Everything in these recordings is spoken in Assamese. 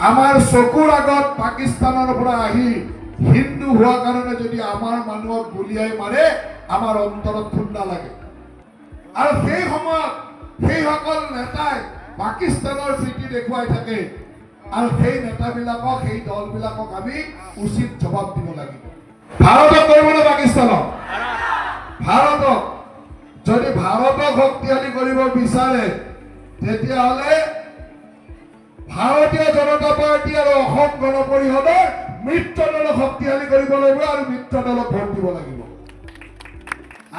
আমাৰ চকুৰ আগত পাকিস্তানেৰ পৰা আহি হিন্দু হওয়া কারণে যদি আমার মানুষ গুলিয়াই মারে আমার অন্তরত খুন্দা লাগে আর সেই সময়ত সেই সকল নেতাই পাকিস্তানের প্রীতি দেখুৱাই থাকে আর সেই নেতাবিলাকক সেই দলবিলাকক আমি উচিত জবাব দিব লাগিব ভারতক কৰিব না পাকিস্তানক ভাৰতক যদি ভাৰতক শক্তিশালী কৰিব বিচাৰে তেতিয়াহলে ভাৰতীয় জনতা পাৰ্টি আৰ অসম গণ পৰিষদৰ মিত্ৰ দলক শক্তিশালী কৰিব লাগিব আৰু মিত্ৰ দলক ভোট দিব লাগিব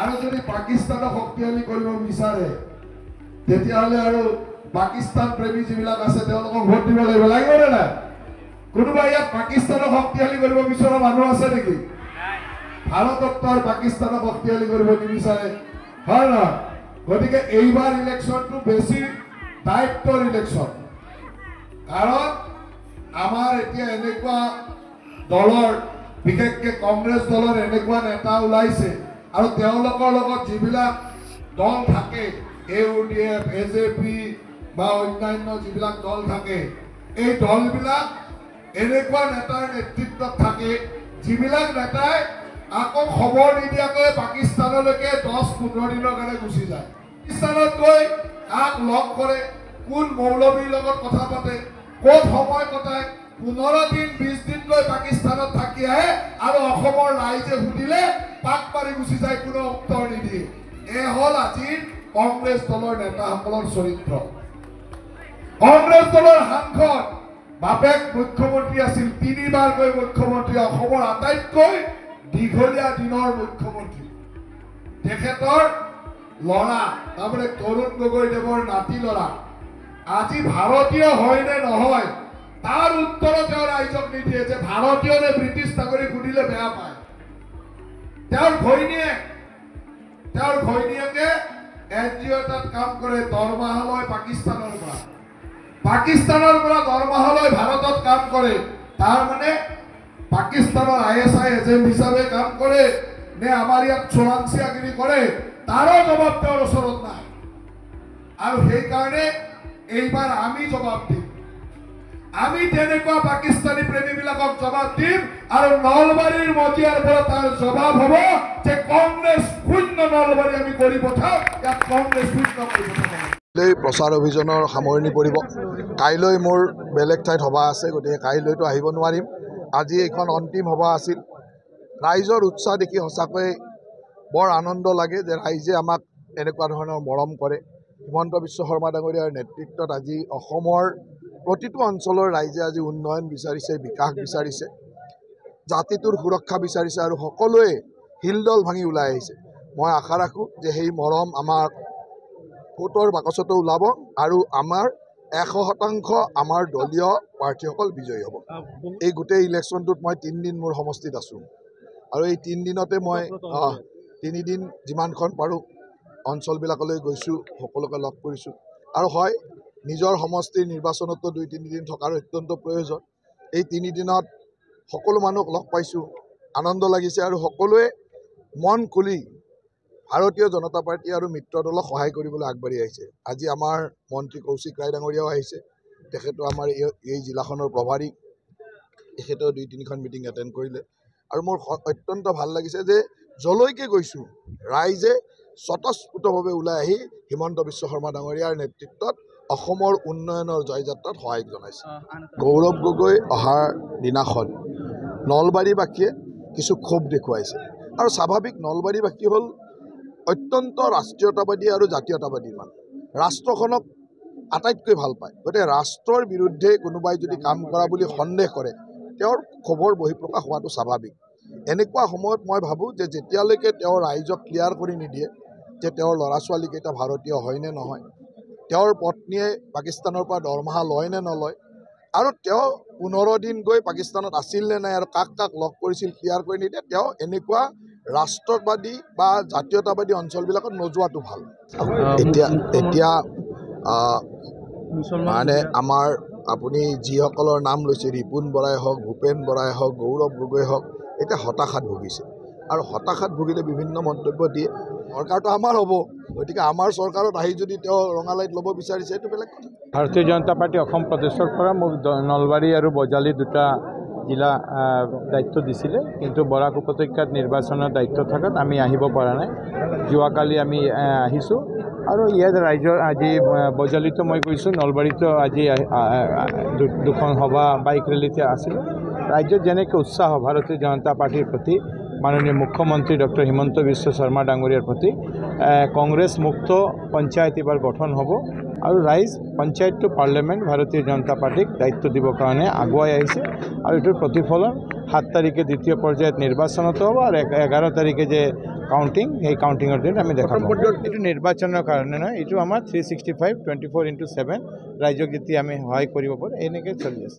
আৰু যদি পাকিস্তানক শক্তিশালী কৰিব বিচাৰে তেতিয়াহলে আৰু পাকিস্তান প্ৰেমী যিবিলাক আছে তেওঁলোকক ভোট দিব লাগিব লাগিব নে নাই কোনোবা ইয়াত পাকিস্তানক শক্তিশালী কৰিব বিচৰা মানুহ আছে নেকি ভাৰতক আৰু পাকিস্তানক শক্তিশালী কৰিব নিবিচাৰে হয় না গতিকে এইবাৰ ইলেকশ্যনটো বেছি দায়িত্বৰ ইলেকশ্যন কাৰণ আমাৰ এতিয়া এনেকুৱা দলৰ বিশেষকৈ কংগ্ৰেছ দলৰ এনেকুৱা নেতা ওলাইছে আৰু তেওঁলোকৰ লগত যিবিলাক দল থাকে AUDF AJP বা অন্যান্য যিবিলাক দল থাকে এই দলবিলাক এনেকুৱা নেতাৰ নেতৃত্বত থাকে যিবিলাক নেতাই আকৌ খবৰ নিদিয়াকৈ পাকিস্তানলৈকে 10-15 দিনৰ কাৰণে গুচি যায় পাকিস্তানত গৈ কাক লগ কৰে কোন মৌলবীৰ লগত কথা পাতে ক'ত সময় কটায় 15 দিন 20 দিন গৈ পাকিস্তানত থাকি আহে আৰু অসমৰ ৰাইজে সুধিলে পাক মাৰি গুচি যায় কোনো উত্তৰ নিদিয়ে এই হল আজিৰ কংগ্ৰেছ দলৰ নেতাসকলৰ চৰিত্ৰ কংগ্ৰেছ দলৰ সাংসদ বাপেক মুখ্যমন্ত্ৰী আছিল 3বাৰ গৈ মুখ্যমন্ত্ৰী অসমৰ আটাইতকৈ দীঘলীয়া দিনৰ মুখ্যমন্ত্ৰী তেখেতৰ লৰা তাৰমানে তৰুণ গগৈদেৱৰ নাতি লৰা আজি ভাৰতীয় হয় নে নহয় তাৰ উত্তৰ তেওঁ ৰাইজক নিদিয়ে যে ভাৰতীয় নে ব্ৰিটিছ নাগৰিক সুধিলে বেয়া পায় তেওঁৰ ঘৈণীয়েকে NGO এটাত কাম কৰে দৰমাহালৈ পাকিস্তানৰ পৰা দৰমাহালৈ ভাৰতত কাম কৰে তাৰ মানে পাকিস্তানৰ ISI এজেণ্ট হিচাপে কাম কৰে নে আমাৰ ইয়াত চোৰাংচিয়াগিৰি কৰে তাৰো জবাব তেওঁৰ ওচৰত নাই আৰু সেইকাৰণে এইবাৰ আমি জবাব দিম আমি তেনেকুৱা পাকিস্তানী প্ৰেমীবিলাকক জবাব দিম আৰু নলবাৰীৰ মজিয়াৰ পৰা তাৰ জবাব হ'ব যে কংগ্ৰেছ শূন্য নলবাৰী আমি কৰি পঠাম ইয়াত কংগ্ৰেছ শূন্য কৰি পঠাম প্ৰচাৰ অভিযানৰ সামৰণি পৰিব কাইলৈ মোৰ বেলেগ ঠাইত সভা আছে গতিকে কাইলৈতো আহিব নোৱাৰিম আজি এইখন অন্তিম সভা আছিল ৰাইজৰ উৎসাহ দেখি সঁচাকৈ বৰ আনন্দ লাগে যে ৰাইজে আমাক এনেকুৱা ধৰণৰ মৰম কৰে হিমন্ত বিশ্ব শৰ্মা ডাঙৰীয়াৰ নেতৃত্বত আজি অসমৰ প্ৰতিটো অঞ্চলৰ ৰাইজে আজি উন্নয়ন বিচাৰিছে বিকাশ বিচাৰিছে জাতিটোৰ সুৰক্ষা বিচাৰিছে আৰু সকলোৱে হিলদল ভাঙি ওলাই আহিছে মই আশা ৰাখোঁ যে সেই মৰম আমাৰ ভোটৰ বাকচতো ওলাব আৰু আমাৰ 100% আমাৰ দলীয় প্ৰাৰ্থীসকল বিজয়ী হ'ব এই গোটেই ইলেকশ্যনটোত মই 3 দিন মোৰ সমষ্টিত আছোঁ আৰু এই 3 দিনতে মই 3 দিন যিমানখন পাৰোঁ অঞ্চলবিলাকলৈ গৈছোঁ সকলোকে লগ কৰিছোঁ আৰু হয় নিজৰ সমষ্টিৰ নিৰ্বাচনতো 2-3 দিন থকাৰ অত্যন্ত প্ৰয়োজন এই 3 দিনত সকলো মানুহক লগ পাইছোঁ আনন্দ লাগিছে আৰু সকলোৱে মন খুলি ভাৰতীয় জনতা পাৰ্টি আৰু মিত্ৰ দলক সহায় কৰিবলৈ আগবাঢ়ি আহিছে আজি আমাৰ মন্ত্ৰী কৌশিক ৰায় ডাঙৰীয়াও আহিছে তেখেতো আমাৰ এই জিলাখনৰ প্ৰভাৰী তেখেতেও 2-3খন মিটিং এটেণ্ড কৰিলে আৰু মোৰ অত্যন্ত ভাল লাগিছে যে জলৈকে গৈছোঁ ৰাইজে স্বতঃস্ফূৰ্তভাৱে ওলাই আহি হিমন্ত বিশ্ব শৰ্মা ডাঙৰীয়াৰ নেতৃত্বত অসমৰ উন্নয়নৰ জয়যাত্ৰাত সহায় জনাইছে গৌৰৱ গগৈ অহাৰ দিনাখন নলবাৰীবাসীয়ে কিছু ক্ষোভ দেখুৱাইছে আৰু স্বাভাৱিক নলবাৰীবাসী হ'ল অত্যন্ত ৰাষ্ট্ৰীয়তাবাদী আৰু জাতীয়তাবাদী মানুহ ৰাষ্ট্ৰখনক আটাইতকৈ ভাল পায় গতিকে ৰাষ্ট্ৰৰ বিৰুদ্ধে কোনোবাই যদি কাম কৰা বুলি সন্দেহ কৰে তেওঁৰ ক্ষোভৰ বহিঃপ্ৰকাশ হোৱাটো স্বাভাৱিক এনেকুৱা সময়ত মই ভাবোঁ যে যেতিয়ালৈকে তেওঁ ৰাইজক ক্লিয়াৰ কৰি নিদিয়ে যে তেওঁৰ ল'ৰা ছোৱালীকেইটা ভাৰতীয় হয় নে নহয়, তেওঁৰ পত্নীয়ে পাকিস্তানৰ পৰা দৰমহা লয় নে নলয়, আৰু তেওঁ 15 দিন গৈ পাকিস্তানত আছিল নে নাই আৰু কাক কাক লগ কৰিছিল ক্লিয়াৰ কৰি নিদিয়ে, তেওঁ এনেকুৱা ৰাষ্ট্ৰবাদী বা জাতীয়তাবাদী অঞ্চলবিলাকত নোযোৱাটো ভাল। এতিয়া মানে আমাৰ আপুনি যিসকলৰ নাম লৈছে, ৰিপুণ বৰাই হওক, ভূপেন বৰাই হওক, গৌৰৱ গগৈ হওক, এতিয়া হতাশাত ভুগিছে। আৰু হতাশাত ভুগিলে বিভিন্ন মন্তব্য দিয়ে। চৰকাৰটো আমাৰ হ'ব, গতিকে আমাৰ চৰকাৰত আহি যদি তেওঁ ৰঙালাইত ল'ব বিচাৰিছে সেইটো বেলেগ কথা। ভাৰতীয় জনতা পাৰ্টি অসম প্ৰদেশৰ পৰা মোক নলবাৰী আৰু বজালী দুটা জিলা দায়িত্ব দিছিলে, কিন্তু বৰাক উপত্যকাত নিৰ্বাচনৰ দায়িত্ব থকাত আমি আহিব পৰা নাই। যোৱাকালি আমি আহিছোঁ আৰু ইয়াত ৰাইজৰ আজি বজালীতো মই গৈছোঁ, নলবাৰীতো আজি দুখন সভা বাইক ৰেলীতে আছিলোঁ। ৰাজ্যত যেনেকৈ উৎসাহ ভাৰতীয় জনতা পাৰ্টিৰ প্ৰতি, মাননীয় মুখ্যমন্ত্ৰী ডক্টৰ হিমন্ত বিশ্ব শৰ্মা ডাঙৰীয়াৰ প্ৰতি, কংগ্ৰেছ মুক্ত পঞ্চায়ত এবাৰ গঠন হ'ব আৰু ৰাইজ পঞ্চায়ত টু পাৰ্লিয়ামেণ্ট ভাৰতীয় জনতা পাৰ্টিক দায়িত্ব দিবৰ কাৰণে আগুৱাই আহিছে। আৰু এইটোৰ প্ৰতিফলন 7 তাৰিখে দ্বিতীয় পৰ্যায়ত নিৰ্বাচনতো হ'ব আৰু 11 তাৰিখে যে কাউণ্টিং, সেই কাউণ্টিঙৰ দিন আমি দেখা পাম। এইটো নিৰ্বাচনৰ কাৰণে নহয়, এইটো আমাৰ 365 24/7 ৰাইজক যেতিয়া আমি সহায় কৰিব পাৰোঁ, এনেকৈ চলি আছে।